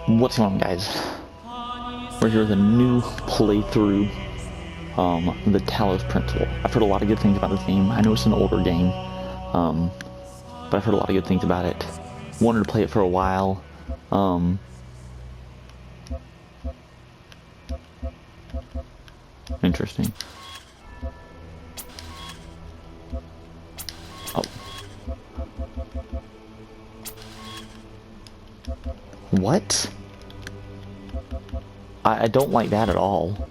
What's going on, guys? We're here with a new playthrough, the Talos Principle. I've heard a lot of good things about this game. I know it's an older game, but I've heard a lot of good things about it. Wanted to play it for a while. Interesting. Oh. What? I don't like that at all.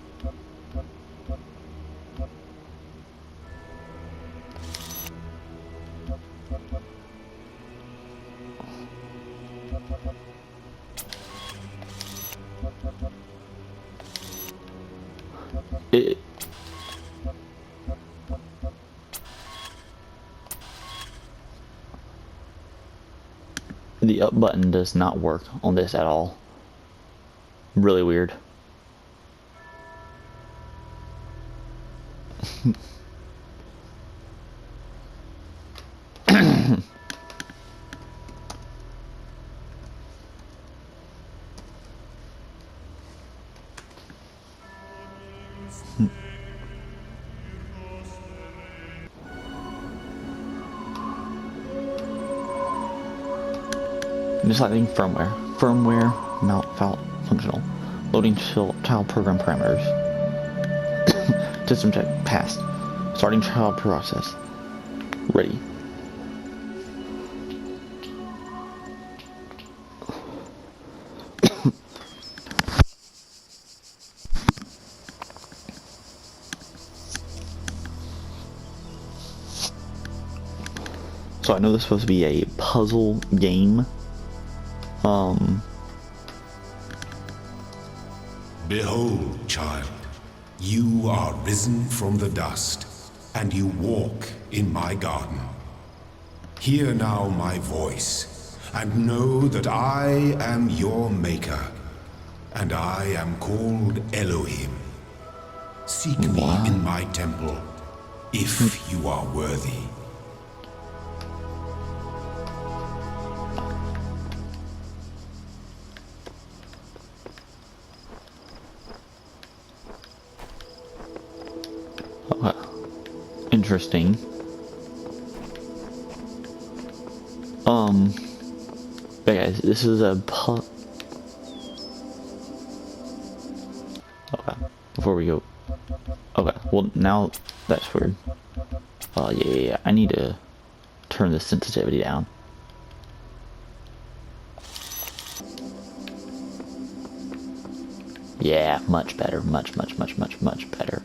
The up button does not work on this at all. Really weird. Deciding firmware. Firmware malfunctional. Loading child program parameters. System check passed. Starting child process. Ready. So I know this is supposed to be a puzzle game. Behold, child, you are risen from the dust, and you walk in my garden. Hear now my voice, and know that I am your maker, and I am called Elohim. Seek me in my temple, if you are worthy. Interesting. But guys, this is a okay, before we go. Okay, well now that's weird. Yeah, I need to turn the sensitivity down. Yeah, much better, much better.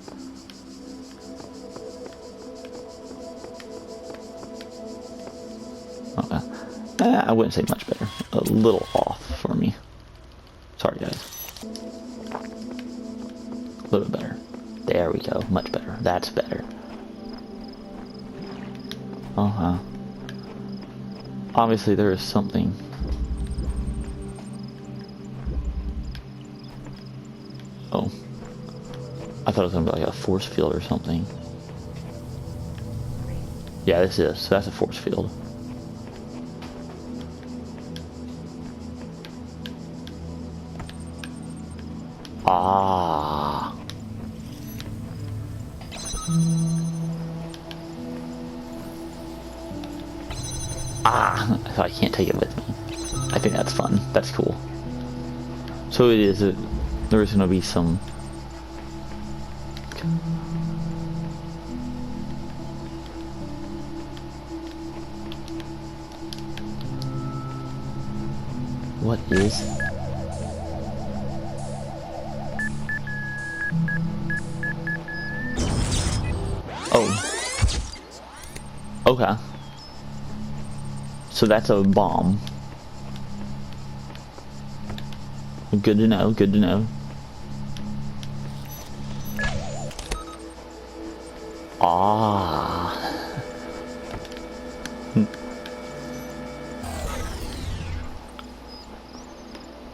Okay. I wouldn't say much better. A little off for me. Sorry, guys. A little bit better. There we go. Much better. That's better. Obviously, there is something. Oh. I thought it was going to be like a force field or something. Yeah, this is. So that's a force field. Ah. So I can't take it with me. I think that's fun. That's cool. So it is. There's going to be some. What is? Oh. Okay. So that's a bomb. Good to know, good to know. Ah.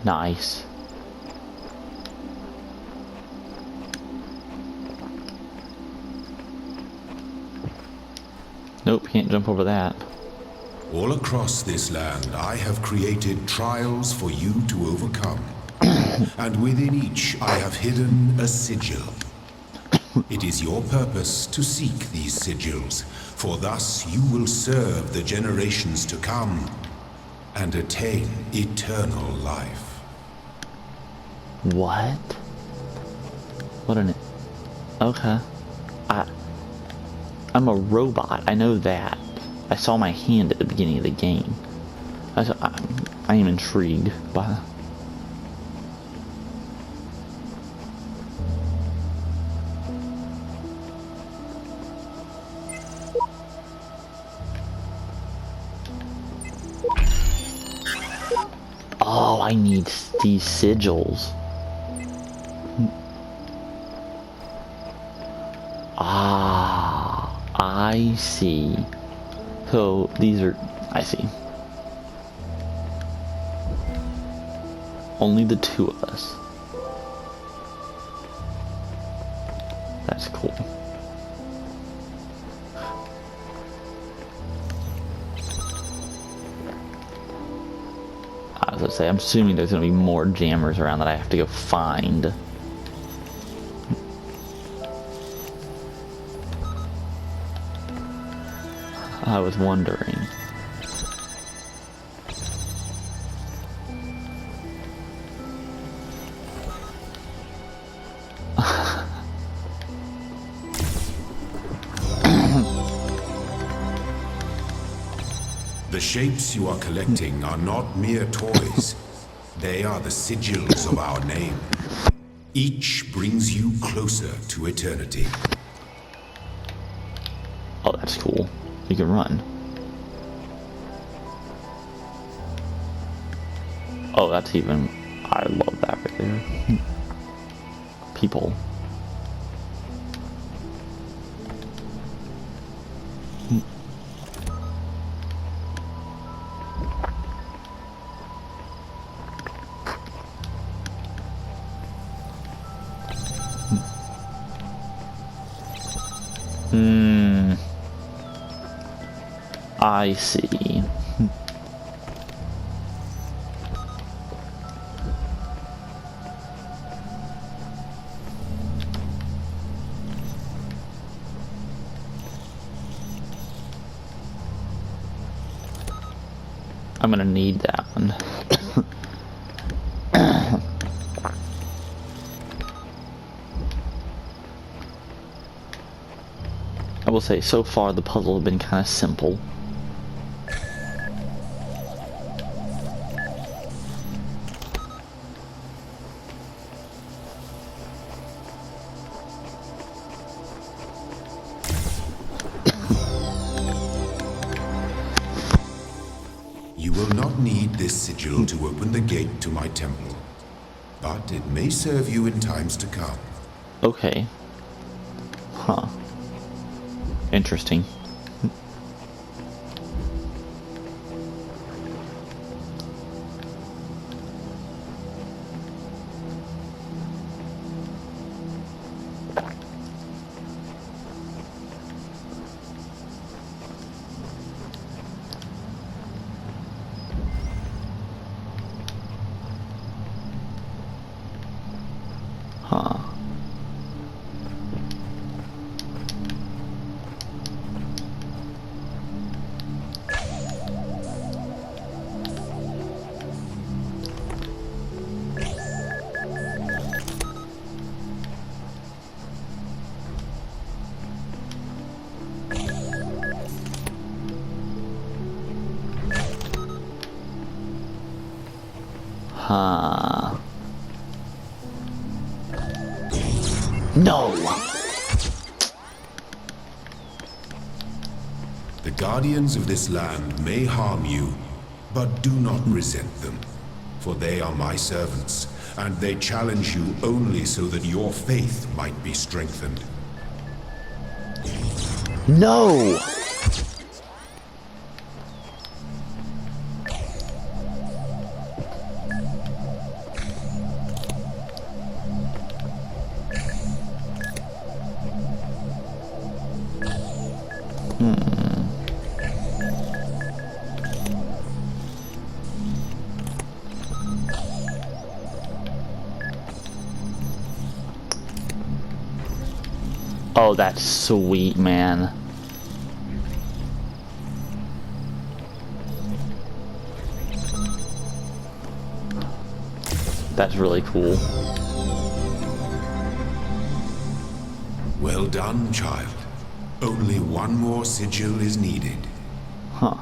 Nice. Nope, can't jump over that. All across this land, I have created trials for you to overcome. And within each, I have hidden a sigil. It is your purpose to seek these sigils, for thus you will serve the generations to come and attain eternal life. What? What an... Okay. I'm a robot, I know that. I saw my hand at the beginning of the game. I am intrigued by... Oh, I need these sigils. Ah, I see. So, these are... I see. Only the two of us. That's cool. I was gonna say, I'm assuming there's gonna be more jammers around that I have to go find. I was wondering. The shapes you are collecting are not mere toys. They are the sigils of our name. Each brings you closer to eternity. Oh, that's cool. You can run. Oh, that's even... I love that right there. People. I see. I'm gonna need that one. I will say, so far the puzzle has been kind of simple. You will not need this sigil to open the gate to my temple, but it may serve you in times to come. Okay. Huh. Interesting. Huh. Huh. No! The guardians of this land may harm you, but do not resent them, for they are my servants, and they challenge you only so that your faith might be strengthened. No! Oh, that's sweet, man. That's really cool. Well done, child. Only one more sigil is needed. Huh.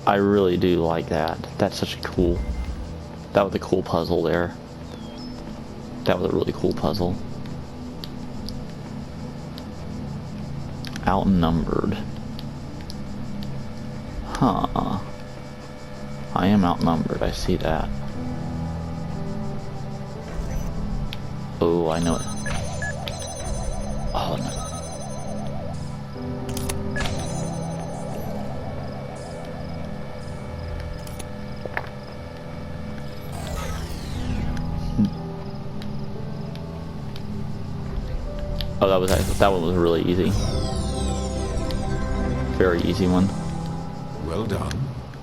I really do like that. That's such a cool... That was a cool puzzle there. That was a really cool puzzle. Outnumbered. Huh. I am outnumbered, I see that. Oh, I know it. Oh, no. Oh, that one was really easy. Very easy one. Well done.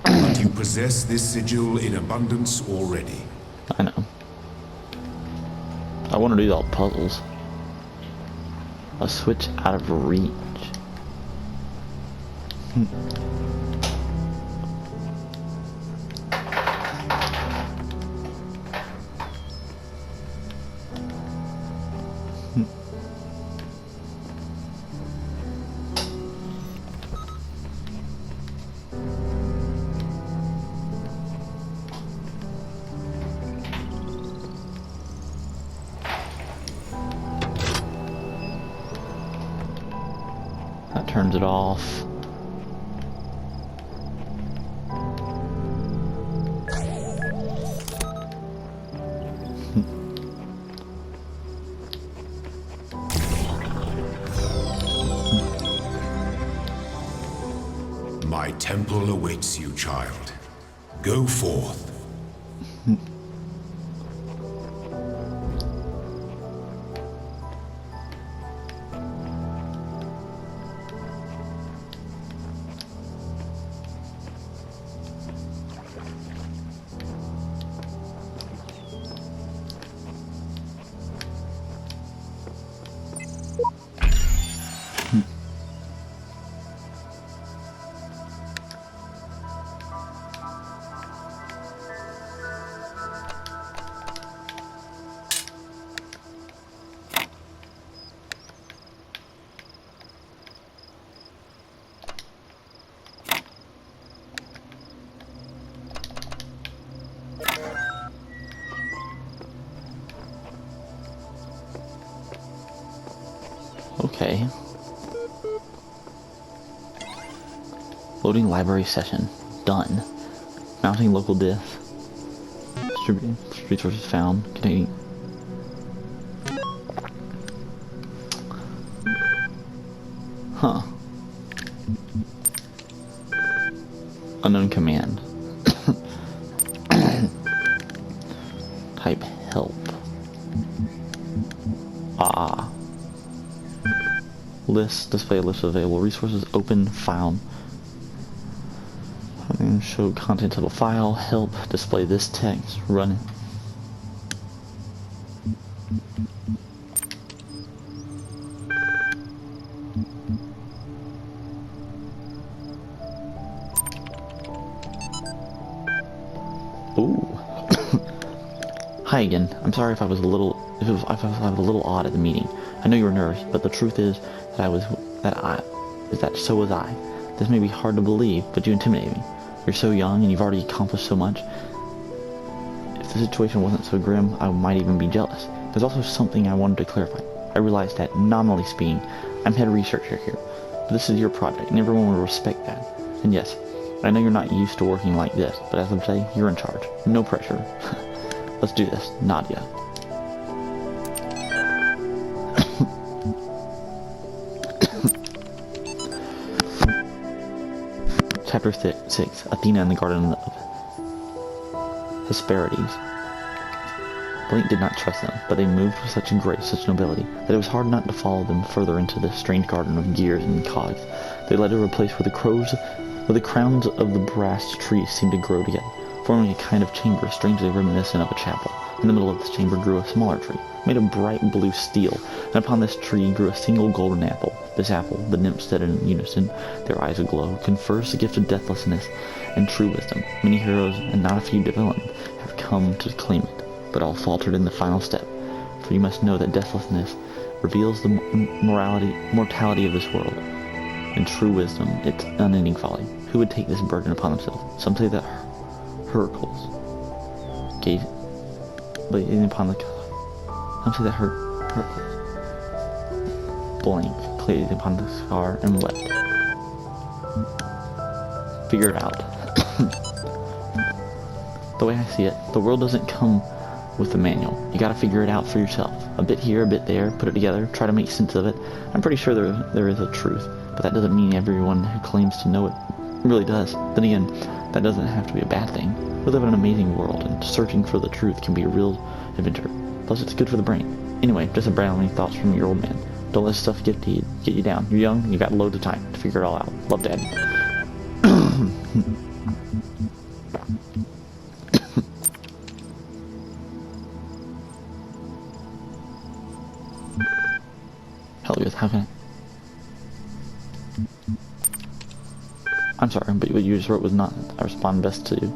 But you possess this sigil in abundance already. I know. I want to do all the puzzles. A switch out of reach. That turns it off. My temple awaits you, child. Go forth. Okay. Loading library session. Done. Mounting local diff. Distributing resources found. Containing. Huh. Unknown command. Type help. Ah. List, display a list of available resources, open file. And show contents of a file, help, display this text, run it. Ooh. Hi again. I'm sorry if I was a little odd at the meeting. I know you were nervous, but the truth is that so was I. This may be hard to believe, but you intimidate me. You're so young and you've already accomplished so much. If the situation wasn't so grim, I might even be jealous. There's also something I wanted to clarify. I realized that, nominally speaking, I'm head researcher here, but this is your project, and everyone will respect that. And yes, I know you're not used to working like this, but as of today, you're in charge. No pressure. Let's do this, Nadia. Chapter 6, Athena in the Garden of Hesperides. Blink did not trust them, but they moved with such grace, such nobility, that it was hard not to follow them further into the strange garden of gears and cogs. They led to a place where the crows where the crowns of the brass trees seemed to grow together, forming a kind of chamber strangely reminiscent of a chapel. In the middle of this chamber grew a smaller tree, made of bright blue steel, and upon this tree grew a single golden apple. This apple, the nymphs said in unison, their eyes aglow, confers the gift of deathlessness and true wisdom. Many heroes, and not a few villains, have come to claim it, but all faltered in the final step. For you must know that deathlessness reveals the mortality of this world, and true wisdom, its unending folly. Who would take this burden upon themselves? Some say that Hercules gave it, but upon the some say that Hercules blank laid upon the scar and wept. Figure it out. The way I see it, the world doesn't come with a manual. You gotta figure it out for yourself. A bit here, a bit there, put it together, try to make sense of it. I'm pretty sure there is a truth, but that doesn't mean everyone who claims to know it really does. Then again, that doesn't have to be a bad thing. We live in an amazing world, and searching for the truth can be a real adventure. Plus, it's good for the brain. Anyway, just a brownie thoughts from your old man. Don't let stuff get you down. You're young, and you've got loads of time to figure it all out. Love, Dad. Hell yes, how can I'm sorry, but what you just wrote was not, I respond best to you.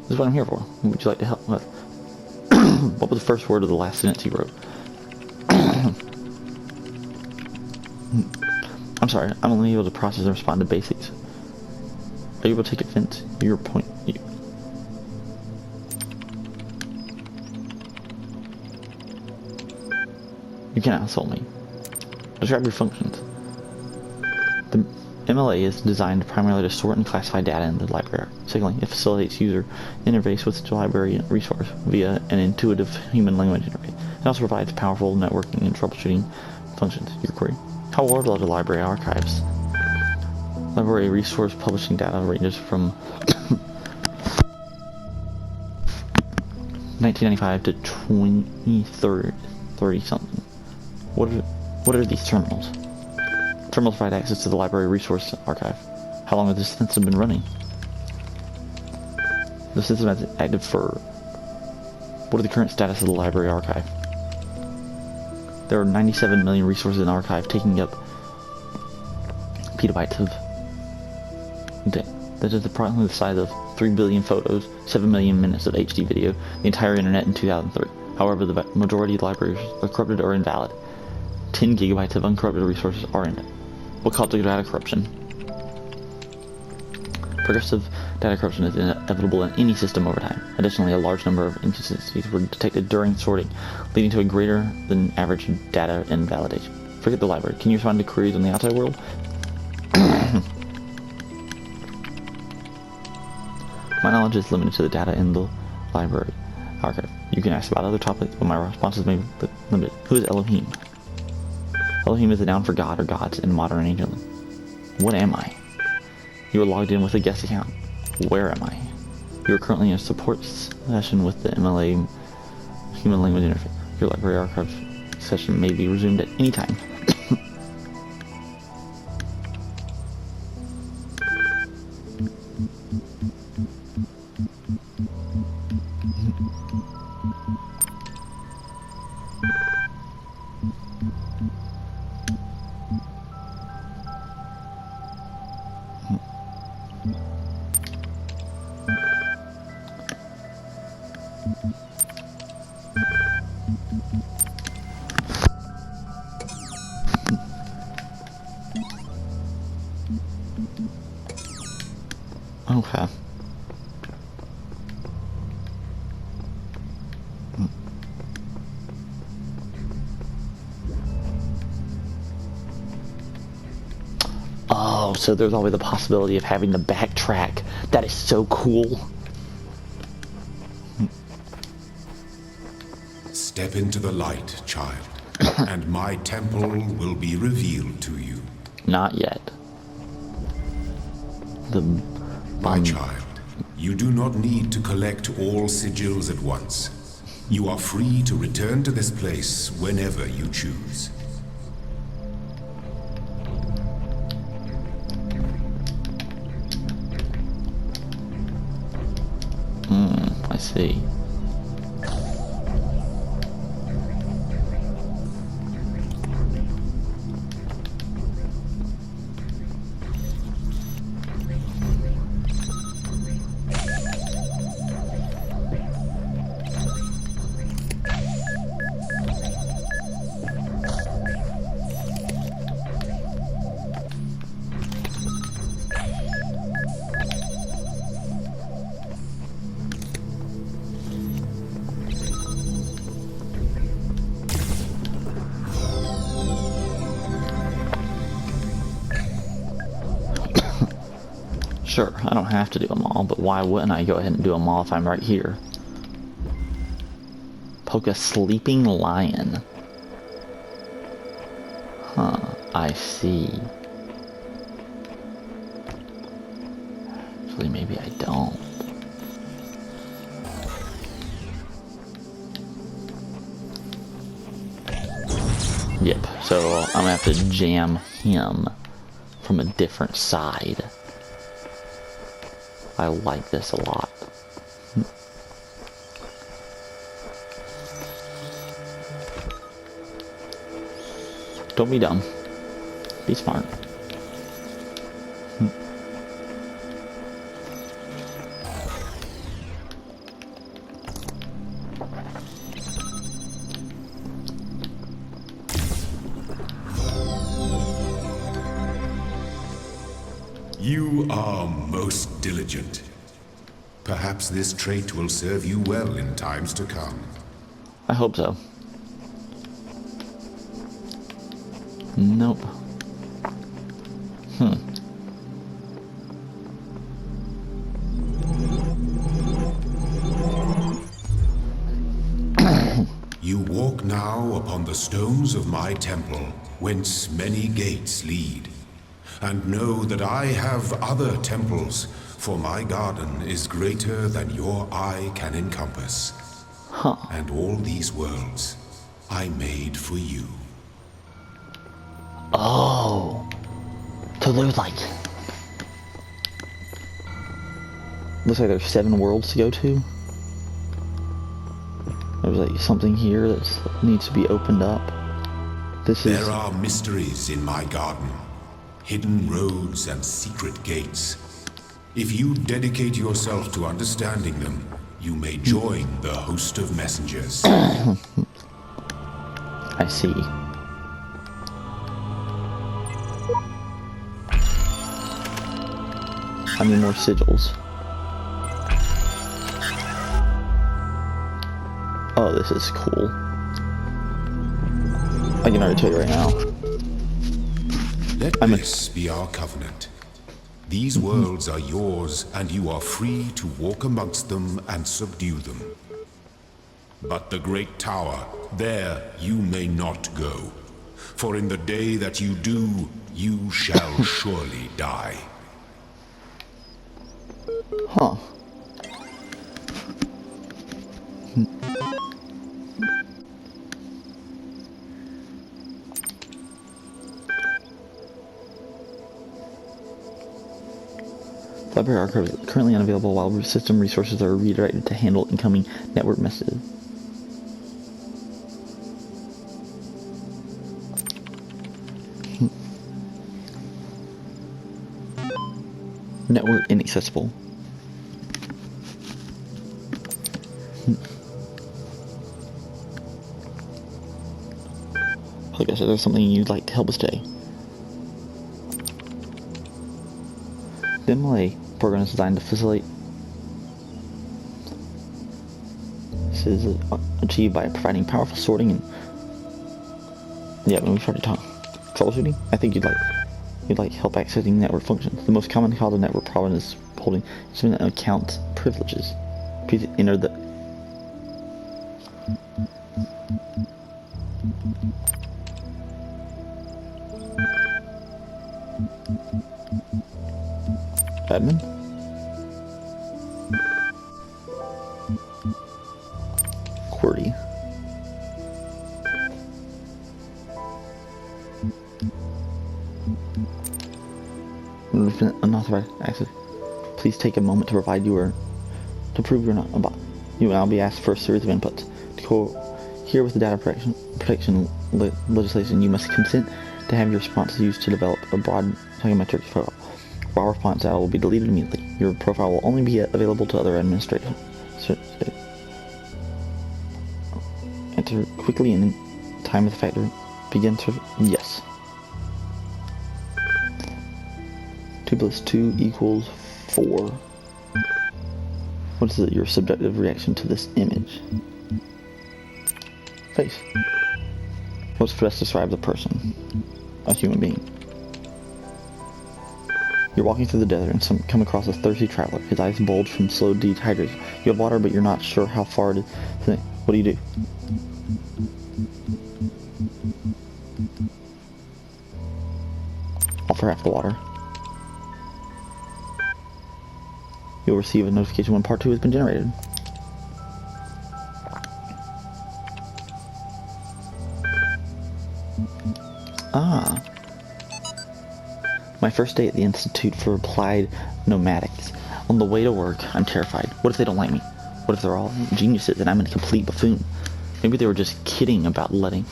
This is what I'm here for. What would you like to help with? What was the first word of the last sentence you wrote? I'm sorry, I'm only able to process and respond to basics. Are you able to take offense? Your point. You cannot insult me. Describe your functions. The MLA is designed primarily to sort and classify data in the library. Secondly, it facilitates user interface with the library resource via an intuitive human language interface. It also provides powerful networking and troubleshooting functions. Your query. How large are the library archives? Library resource publishing data ranges from 1995 to 2030 something. What are these terminals? Terminals provide access to the library resource archive. How long has this system been running? The system has been active for... What is the current status of the library archive? There are 97 million resources in the archive, taking up petabytes of data. That is approximately the size of 3 billion photos, 7 million minutes of HD video, the entire internet in 2003. However, the majority of libraries are corrupted or invalid. 10 gigabytes of uncorrupted resources are in it. What causes data corruption? Progressive data corruption is inevitable in any system over time. Additionally, a large number of inconsistencies were detected during sorting, leading to a greater than average data invalidation. Forget the library. Can you respond to queries in the outside world? My knowledge is limited to the data in the library archive. You can ask about other topics, but my responses may be limited. Who is Elohim? Elohim is a noun for God or gods in modern England. What am I? You are logged in with a guest account. Where am I? You are currently in a support session with the MLA Human Language Interface. Your library archive session may be resumed at any time. Okay. Oh, so there's always the possibility of having to backtrack. That is so cool. Step into the light, child, and my temple will be revealed to you. Not yet. My child, you do not need to collect all sigils at once. You are free to return to this place whenever you choose. see. Sure, I don't have to do them all, but why wouldn't I go ahead and do them all if I'm right here? Poke a sleeping lion. Huh, I see. Actually, maybe I don't. Yep, so I'm gonna have to jam him from a different side. I like this a lot. Don't be dumb. Be smart. You are most diligent. Perhaps this trait will serve you well in times to come. I hope so. Nope. You walk now upon the stones of my temple, whence many gates lead. And know that I have other temples, for my garden is greater than your eye can encompass. Huh. And all these worlds I made for you. Oh. So there's like... Looks like there's 7 worlds to go to. There's like something here that needs to be opened up. There are mysteries in my garden. Hidden roads and secret gates. If you dedicate yourself to understanding them, you may join the host of messengers. I see. I need more sigils. Oh, this is cool. I can already tell you right now. Let this be our covenant. These worlds are yours, and you are free to walk amongst them and subdue them. But the great tower, there you may not go. For in the day that you do, you shall surely die. Huh. Library archive is currently unavailable while system resources are redirected to handle incoming network messages. Network inaccessible. Like I said, there's something you'd like to help us today. The MLA program is designed to facilitate. This is achieved by providing powerful sorting and when we started talking troubleshooting, I think you'd like help accessing network functions. The most common cause of network problem is holding certain account privileges. Please enter the admin. QWERTY. Unauthorized access. Please take a moment to prove you're not a bot. You will now be asked for a series of inputs. To cohere with the data protection legislation, you must consent to have your response used to develop a broad psychometric profile. Raw response data will be deleted immediately. Your profile will only be available to other administrators. Enter quickly and in time of the factor. Begin to... Yes. 2 plus 2 equals 4. What is your subjective reaction to this image? Face. What's best describes a person? A human being. You're walking through the desert and come across a thirsty traveler. His eyes bulge from slow dehydration. You have water, but you're not sure how far it is. What do you do? Offer half the water. You'll receive a notification when part 2 has been generated. Ah. My first day at the Institute for Applied Nomadics. On the way to work, I'm terrified. What if they don't like me? What if they're all geniuses and I'm a complete buffoon? Maybe they were just kidding about letting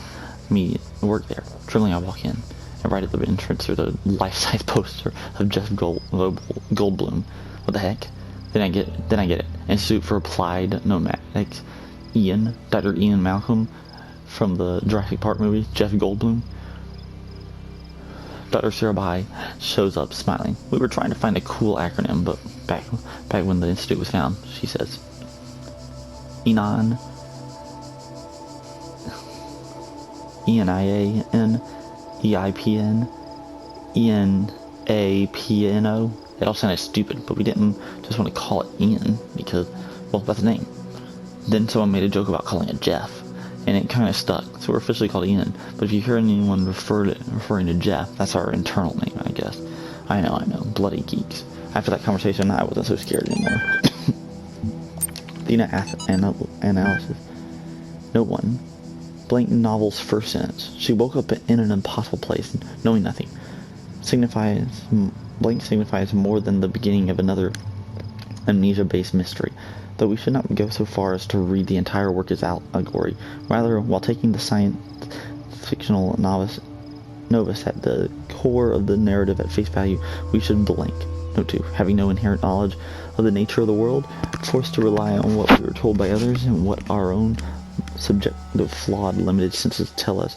me work there. Trembling, I walk in, and right at the entrance there's a life-size poster of Jeff Goldblum. What the heck? Then I get it. Institute for Applied Nomadics. Dr. Ian Malcolm from the Jurassic Park movie, Jeff Goldblum. Dr. Sirabai shows up smiling. We were trying to find a cool acronym, but back when the institute was found, she says. Enon. ENIAN. EIPN. ENAPNO. It all sounded stupid, but we didn't just want to call it Ian because, well, that's a name. Then someone made a joke about calling it Jeff, and it kind of stuck, so we're officially called Ian. But if you hear anyone referring to Jeff, that's our internal name, I guess. I know, bloody geeks. After that conversation, I wasn't so scared anymore. Athena analysis. Note 1. Blank novel's first sentence. She woke up in an impossible place, knowing nothing. Blank signifies more than the beginning of another amnesia-based mystery, though we should not go so far as to read the entire work as allegory. Rather, while taking the science-fictional novus at the core of the narrative at face value, we should blank. Note 2. Having no inherent knowledge of the nature of the world, forced to rely on what we were told by others and what our own subjective, flawed, limited senses tell us.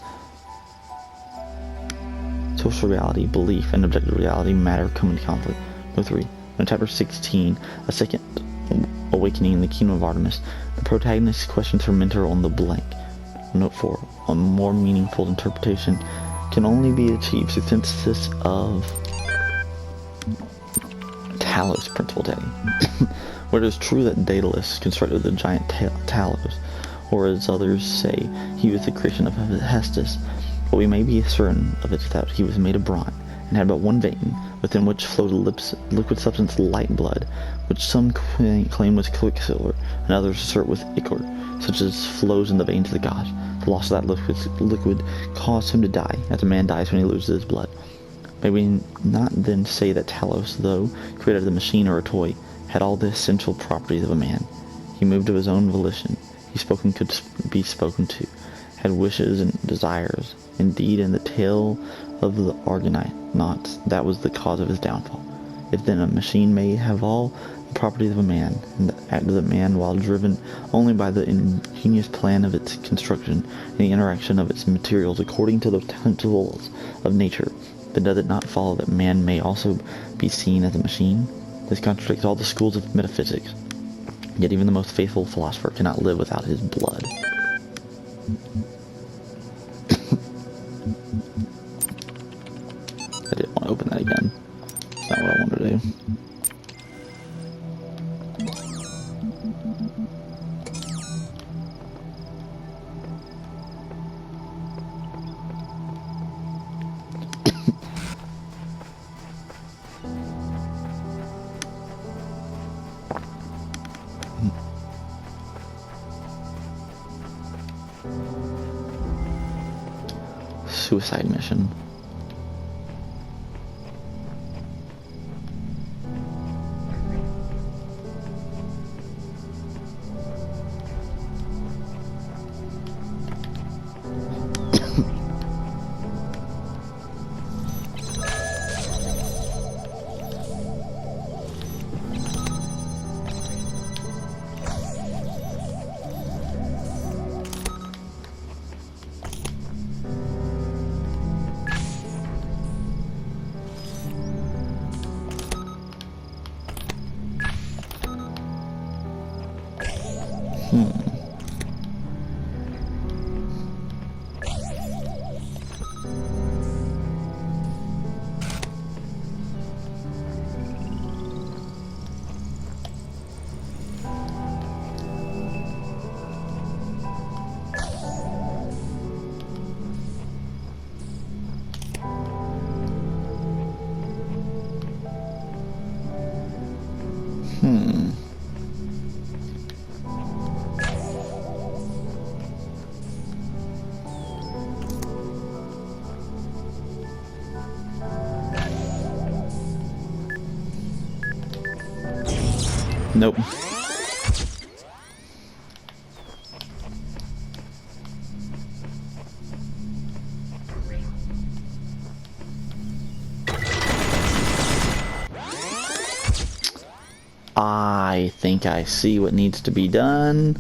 Social reality, belief, and objective reality matter come into conflict. Note 3. In chapter 16, a second awakening in the kingdom of Artemis, the protagonist questions her mentor on the blank. Note 4. A more meaningful interpretation can only be achieved through synthesis of Talos principle daddy. Where it is true that Daedalus constructed the giant Talos, or as others say, he was the creation of Hestus, but we may be certain of it that he was made of bronze, and had but one vein, within which flowed a liquid substance light blood, which some claim was quicksilver, and others assert was ichor, such as flows in the veins of the gods. The loss of that liquid caused him to die, as a man dies when he loses his blood. May we not then say that Talos, though created a machine or a toy, had all the essential properties of a man? He moved of his own volition. He spoke and could be spoken to, had wishes and desires. Indeed, in the tale of the Argonauts, that was the cause of his downfall. If then a machine may have all the properties of a man, and the act of the man while driven only by the ingenious plan of its construction and the interaction of its materials according to the principles of nature, then does it not follow that man may also be seen as a machine? This contradicts all the schools of metaphysics. Yet even the most faithful philosopher cannot live without his blood. I didn't want to open that again. That's not what I wanted to do. Suicide mission. Nope. I think I see what needs to be done.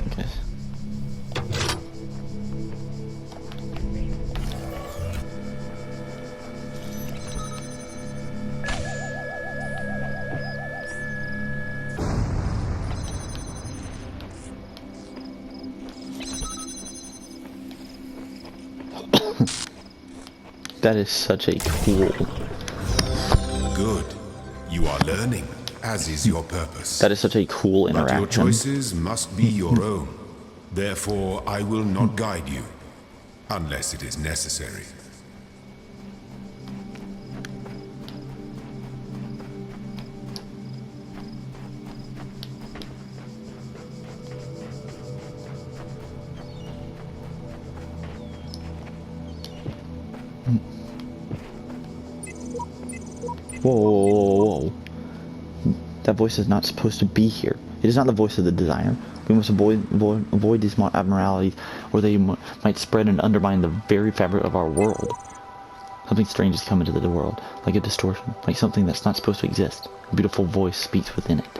Okay. That is such a cool... Good. You are learning, as is your purpose. That is such a cool But interaction. your choices must be your own. Therefore, I will not guide you, unless it is necessary. Whoa, whoa, whoa, whoa. That voice is not supposed to be here. It is not the voice of the designer. We must avoid these abnormalities, or they might spread and undermine the very fabric of our world. Something strange has come into the world, like a distortion, like something that's not supposed to exist. A beautiful voice speaks within it.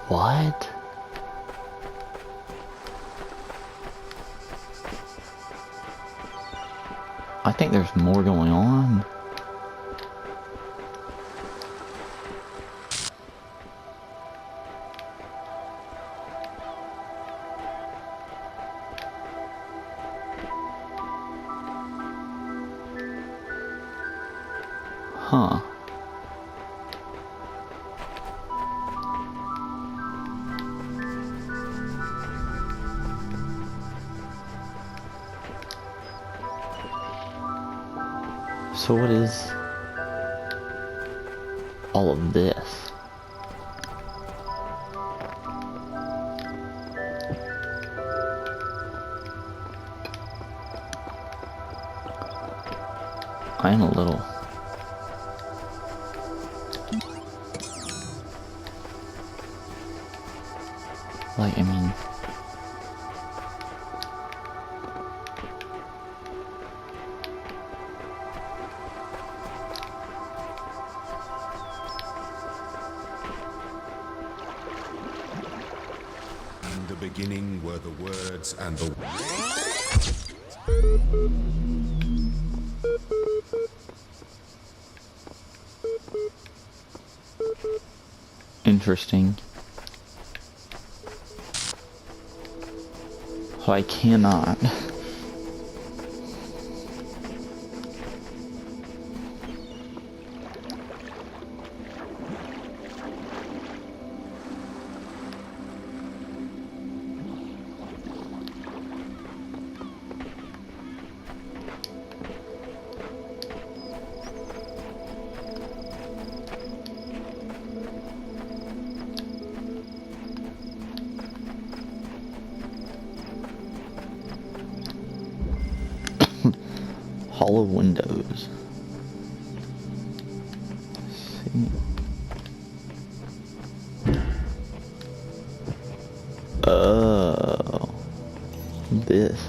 What? I think there's more going on. Huh. So what is all of this? I'm a little... like, I mean... In the beginning were the words and the... Interesting. So I cannot. Hollow windows. Let's see. Oh, this.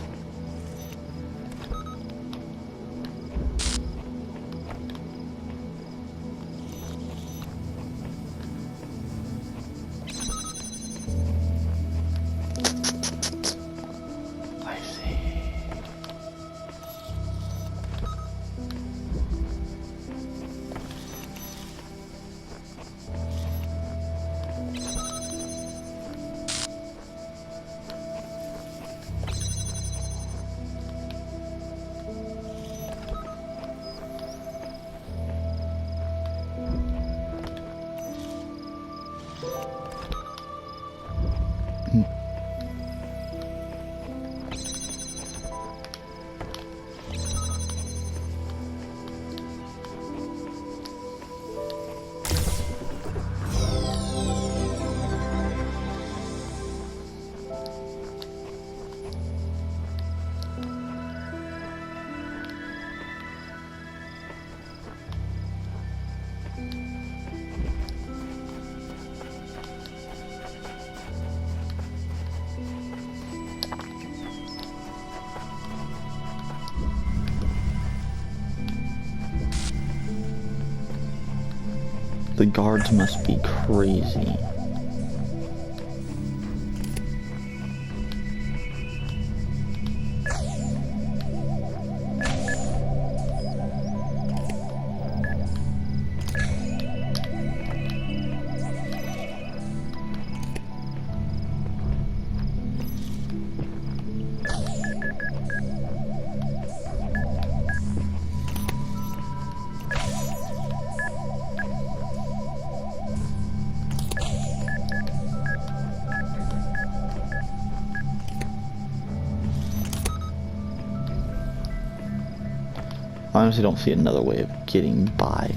I see. The guards must be crazy. I honestly don't see another way of getting by.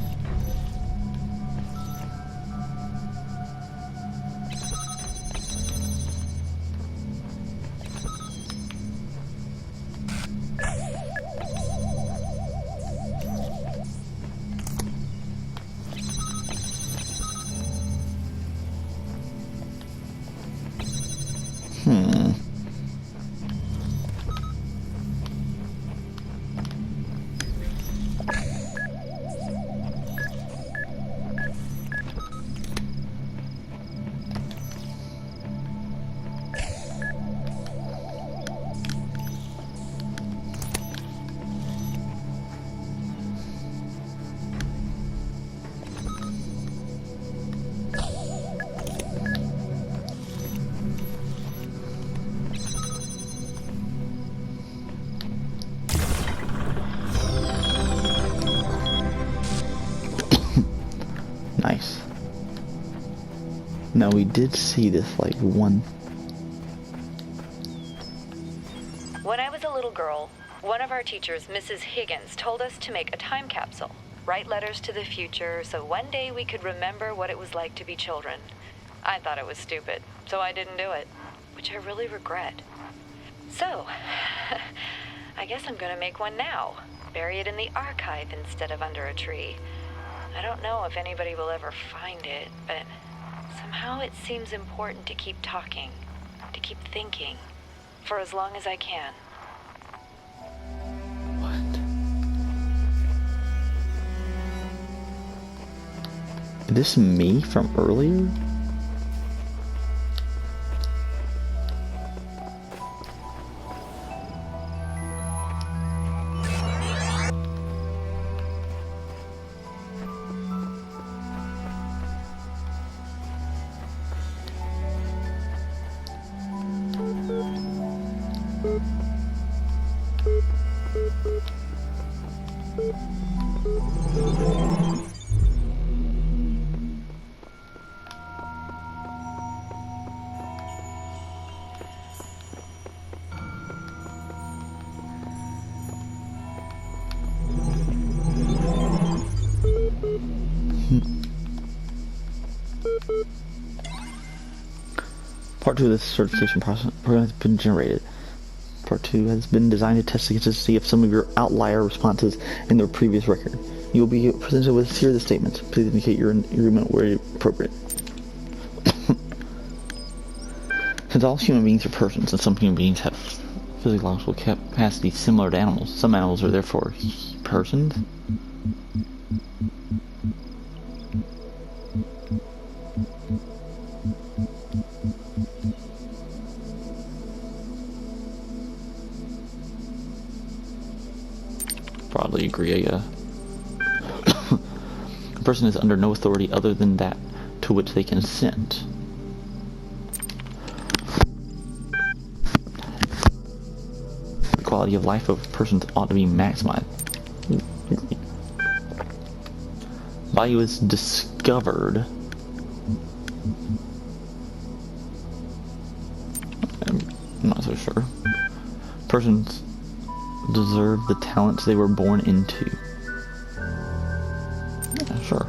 Nice. Now we did see this like one. When I was a little girl, one of our teachers, Mrs. Higgins, told us to make a time capsule, write letters to the future, so one day we could remember what it was like to be children. I thought it was stupid, so I didn't do it, which I really regret. So, I guess I'm gonna make one now, bury it in the archive instead of under a tree. I don't know if anybody will ever find it, but somehow it seems important to keep talking, to keep thinking, for as long as I can. What? Is this me from earlier? Part 2 of this certification process program has been generated. Part 2 has been designed to test the consistency of some of your outlier responses in their previous record. You will be presented with a series of statements. Please indicate your agreement where appropriate. Since all human beings are persons, and some human beings have physiological capacities similar to animals, some animals are therefore persons. Broadly agree, A person is under no authority other than that to which they consent. The quality of life of persons ought to be maximized. Value is discovered. I'm not so sure. Persons deserve the talents they were born into. Yeah, sure.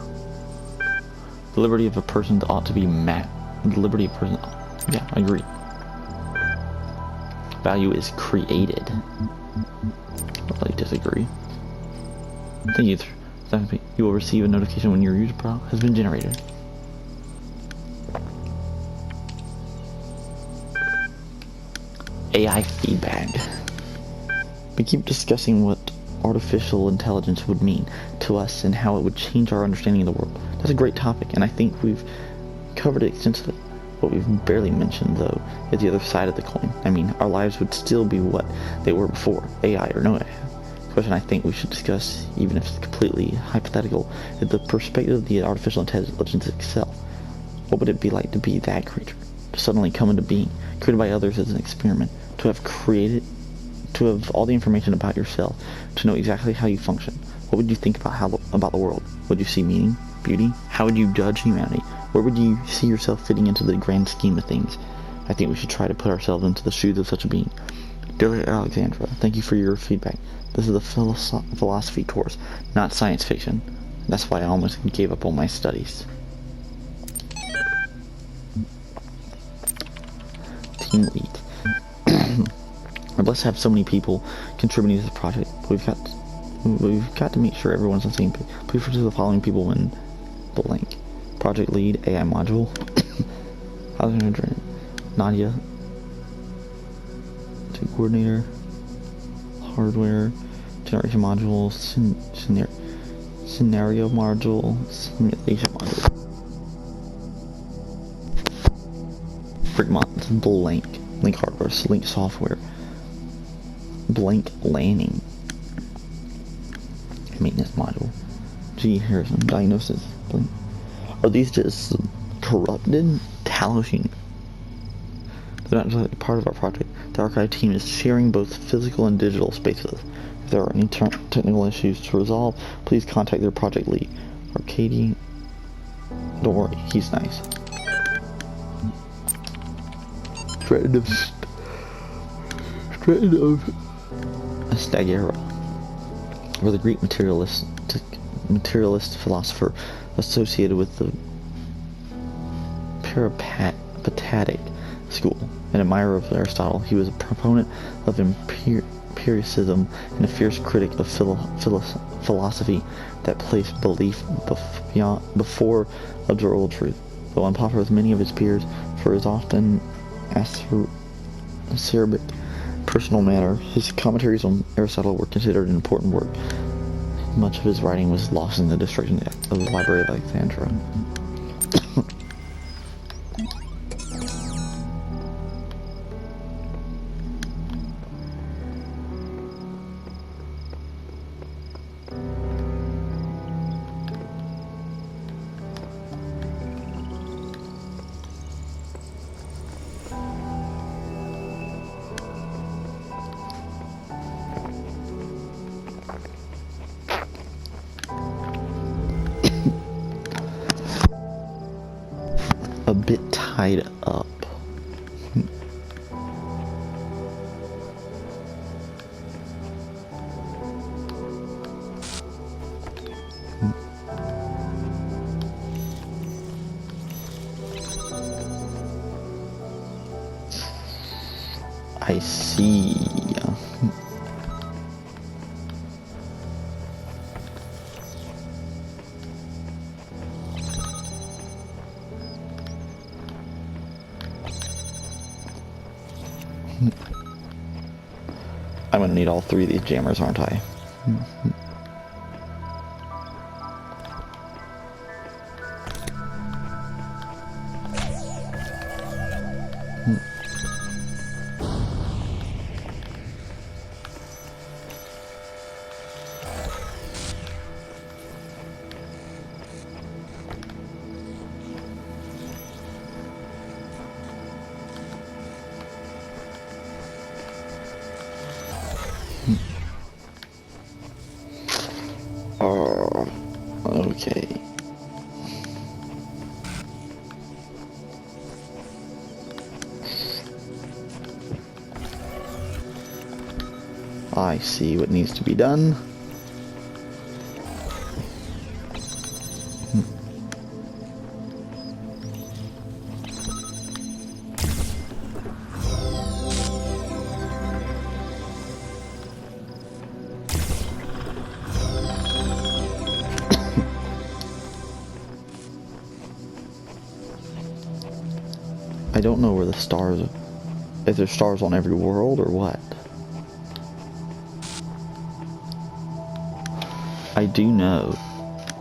The liberty of a person ought to be the liberty of a person. Yeah, I agree. Value is created. I disagree. Thank you. You will receive a notification when your user profile has been generated. AI feedback. We keep discussing what artificial intelligence would mean to us and how it would change our understanding of the world. That's a great topic, and I think we've covered it extensively. What we've barely mentioned, though, is the other side of the coin. I mean, our lives would still be what they were before, AI or no AI. The question I think we should discuss, even if it's completely hypothetical, is the perspective of the artificial intelligence itself. What would it be like to be that creature, to suddenly come into being, created by others as an experiment, to have all the information about yourself, to know exactly how you function? What would you think about the world? Would you see meaning, beauty? How would you judge humanity? Where would you see yourself fitting into the grand scheme of things? I think we should try to put ourselves into the shoes of such a being. Dear Alexandra, thank you for your feedback. This is a philosophy course, not science fiction. That's why I almost gave up on my studies. Team lead. We're blessed to have so many people contributing to this project. We've got to make sure everyone's on the same page. Please refer to the following people in the link. Project lead, AI module. Alexandra, Nadia. Coordinator. Hardware. Generation module. Scenario module. Simulation module. Brickmont. Blank. Link hardware. Link software. Blank landing. Maintenance module. G. Harrison. Diagnosis. Blank. Are these just corrupted Talos units? They're not just part of our project. The archive team is sharing both physical and digital space with us. If there are any technical issues to resolve, please contact their project lead. Arcady. Don't worry, he's nice. Strand of Stagera. Or the Greek materialist philosopher associated with the Peripatetic school. An admirer of Aristotle, he was a proponent of empiricism and a fierce critic of philosophy that placed belief before observable truth. Though unpopular with many of his peers for his often acerbic personal manner, his commentaries on Aristotle were considered an important work. Much of his writing was lost in the destruction of the Library of Alexandria. A bit tied up. I see. I'm gonna need all three of these jammers, aren't I? Okay. I see what needs to be done. I don't know where the stars are. If there's stars on every world or what. I do know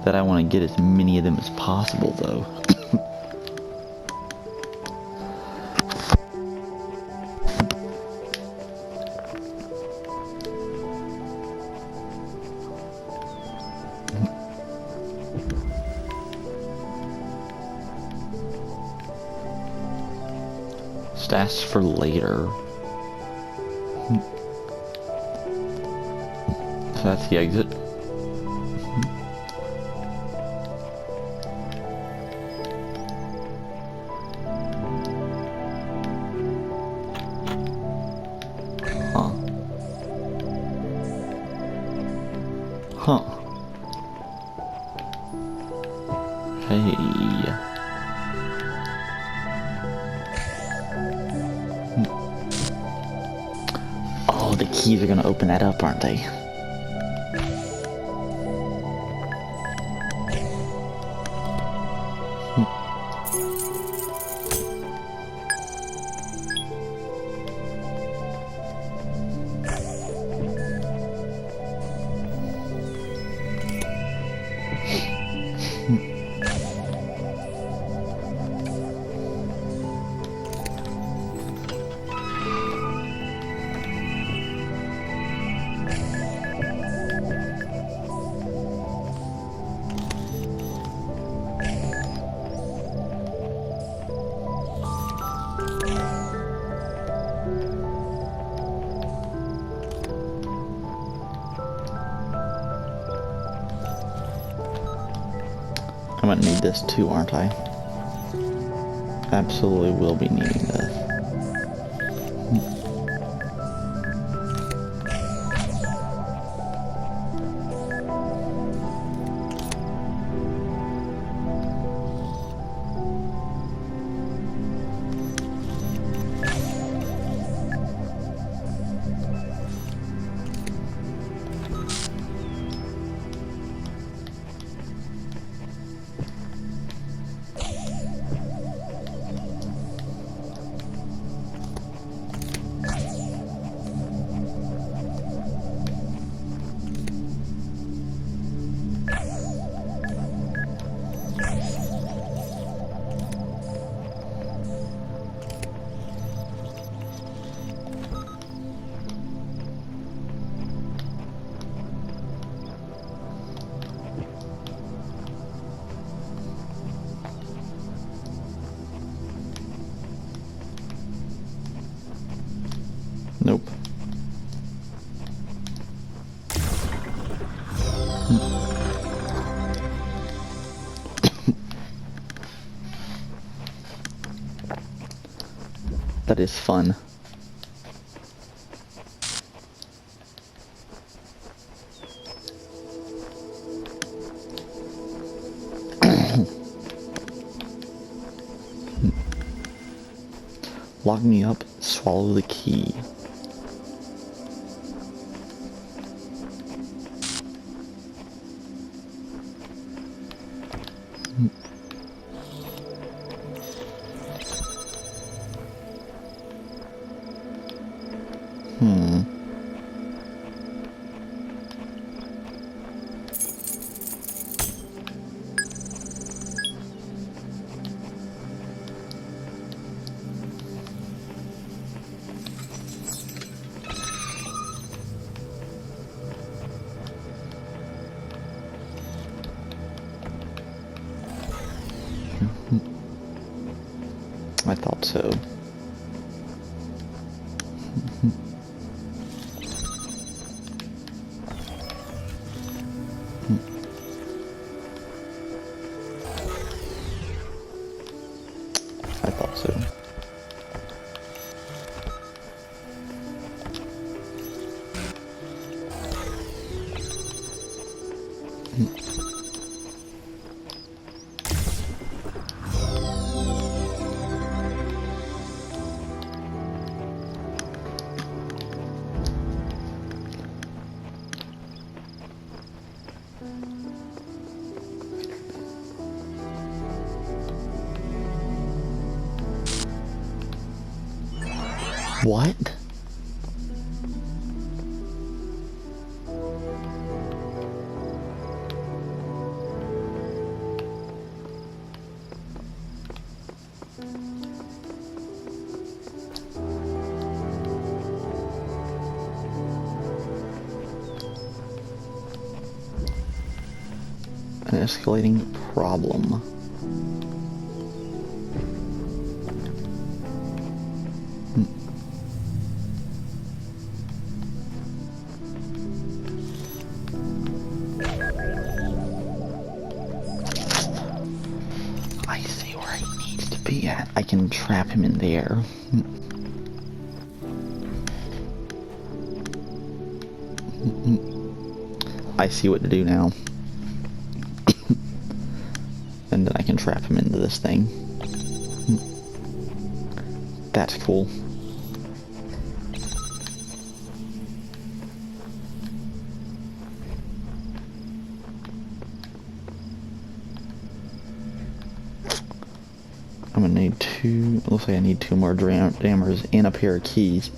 that I want to get as many of them as possible, though. Stats for later. So that's the exit. Huh. Huh. Hey. Oh, the keys are gonna open that up, aren't they? I'm gonna need this too, aren't I? Absolutely will be needing this. Nope. That is fun. Lock me up, swallow the key. I thought so. I thought so. What? escalating problem. I see where he needs to be at. I can trap him in there. I see what to do now. And then I can trap him into this thing. That's cool. I'm gonna need two, it looks like I need two more jammers and a pair of keys.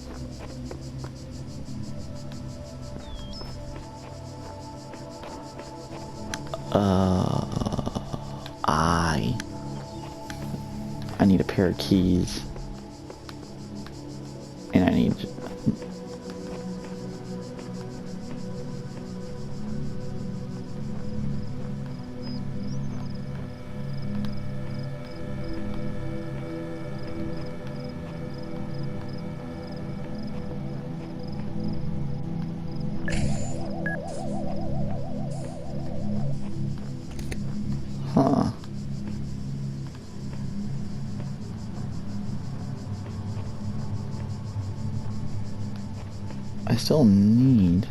I need a pair of keys. And I need... Huh. I still need...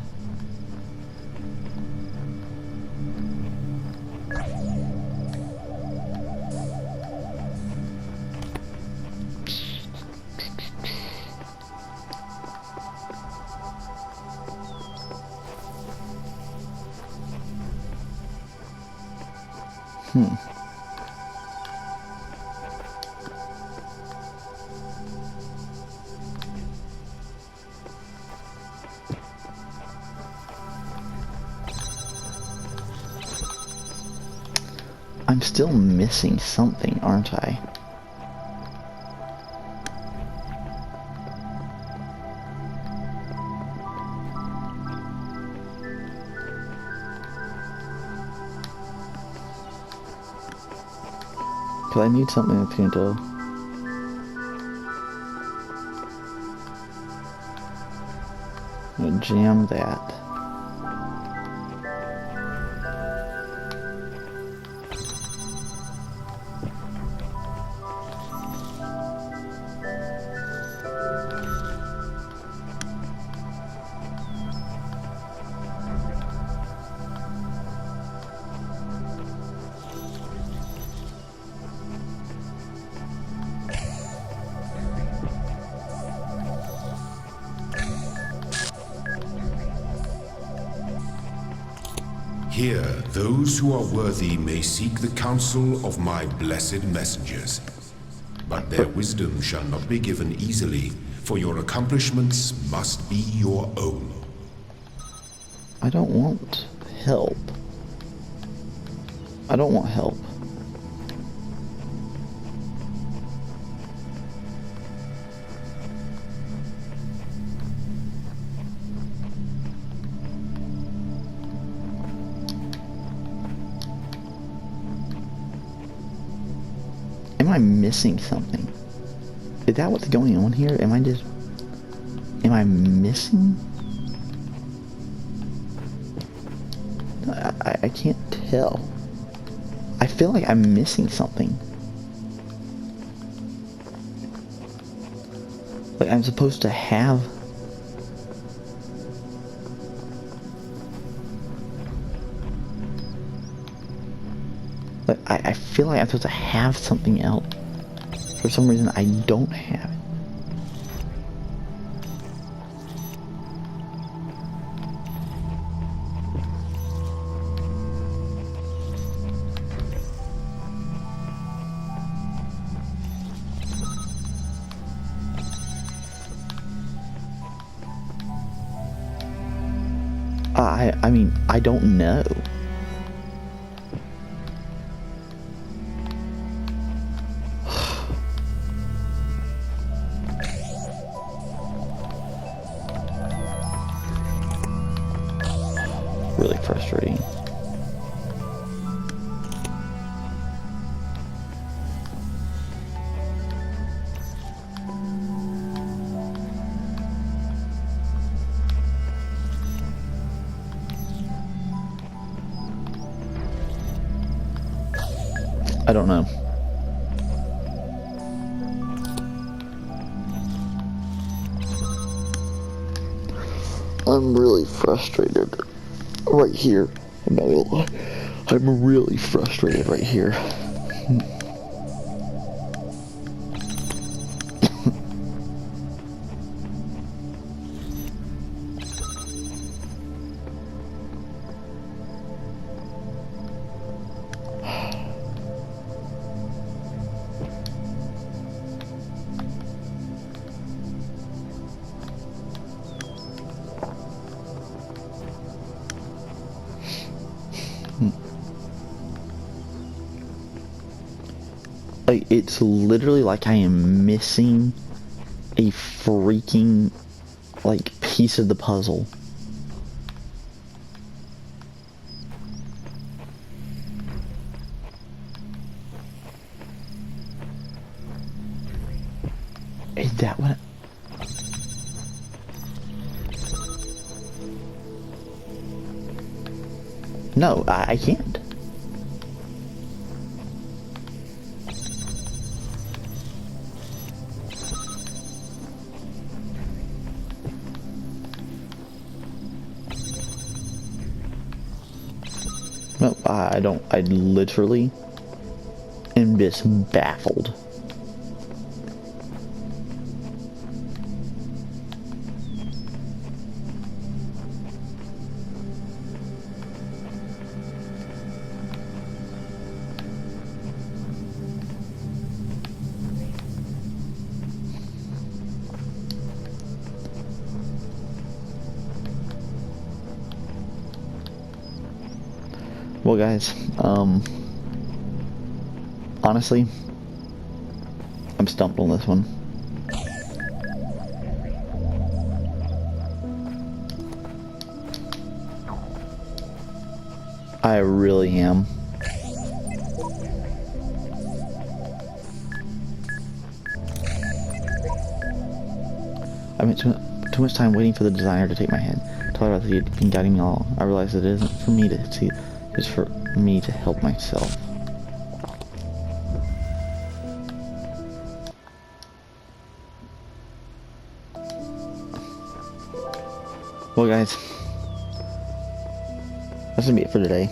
I'm still missing something, aren't I? Because I need something that's going to... I'm going to jam that. Here, those who are worthy may seek the counsel of my blessed messengers. But their wisdom shall not be given easily, for your accomplishments must be your own. I don't want help. I don't want help. Am I missing something? Is that what's going on here? Am I missing? I can't tell. I feel like I'm missing something. Like I'm supposed to have... Like I feel like I'm supposed to have something else. For some reason I don't have it. I mean, I don't know. Really frustrating. I don't know. I'm really frustrated right here. I'm not gonna lie. I'm really frustrated right here. Like, it's literally like I am missing a freaking, like, piece of the puzzle. Is that what? No, I can't. No, I don't. I literally am just baffled. Well, guys, honestly, I'm stumped on this one. I really am. I spent too much time waiting for the designer to take my hand. Tell her that he had been guiding me all. I realized that it isn't for me to see. It's for me to help myself. Well, guys, that's gonna be it for today.